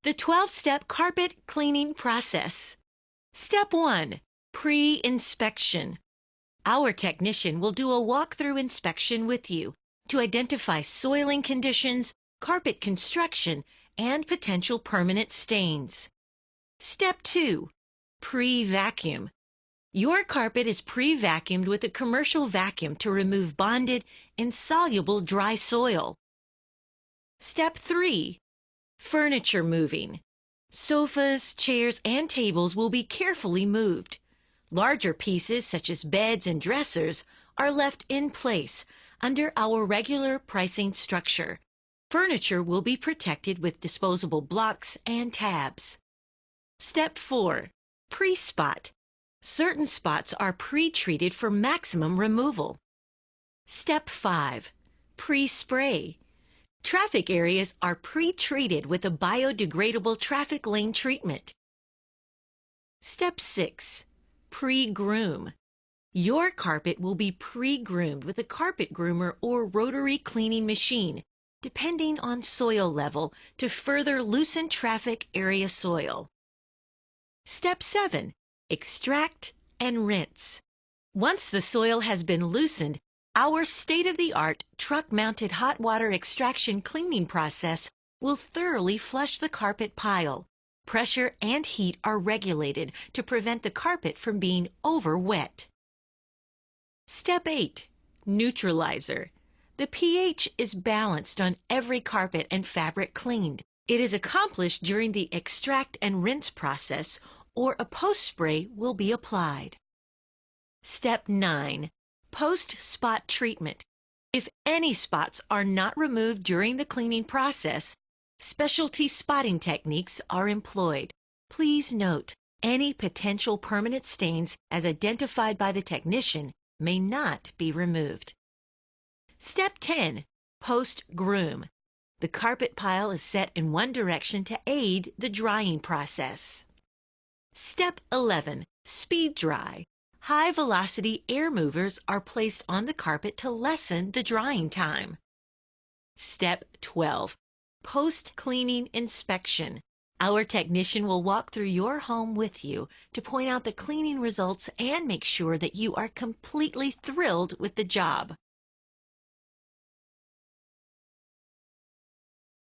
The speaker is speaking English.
The 12-step carpet cleaning process. Step 1. Pre-inspection. Our technician will do a walkthrough inspection with you to identify soiling conditions, carpet construction, and potential permanent stains. Step 2. Pre-vacuum. Your carpet is pre-vacuumed with a commercial vacuum to remove bonded, insoluble dry soil. Step 3. Furniture moving. Sofas, chairs, and tables will be carefully moved. Larger pieces, such as beds and dressers, are left in place under our regular pricing structure. Furniture will be protected with disposable blocks and tabs. Step 4. Pre-spot. Certain spots are pre-treated for maximum removal. Step 5. Pre-spray. Traffic areas are pre-treated with a biodegradable traffic lane treatment. Step 6. Pre-groom. Your carpet will be pre-groomed with a carpet groomer or rotary cleaning machine, depending on soil level, to further loosen traffic area soil. Step 7. Extract and rinse. Once the soil has been loosened, our state-of-the-art truck-mounted hot water extraction cleaning process will thoroughly flush the carpet pile. Pressure and heat are regulated to prevent the carpet from being over-wet. Step 8. Neutralizer. The pH is balanced on every carpet and fabric cleaned. It is accomplished during the extract and rinse process, or a post-spray will be applied. Step 9. Post-spot treatment. If any spots are not removed during the cleaning process, specialty spotting techniques are employed. Please note, any potential permanent stains as identified by the technician may not be removed. Step 10. Post-groom. The carpet pile is set in one direction to aid the drying process. Step 11. Speed dry. High-velocity air movers are placed on the carpet to lessen the drying time. Step 12. Post-cleaning inspection. Our technician will walk through your home with you to point out the cleaning results and make sure that you are completely thrilled with the job.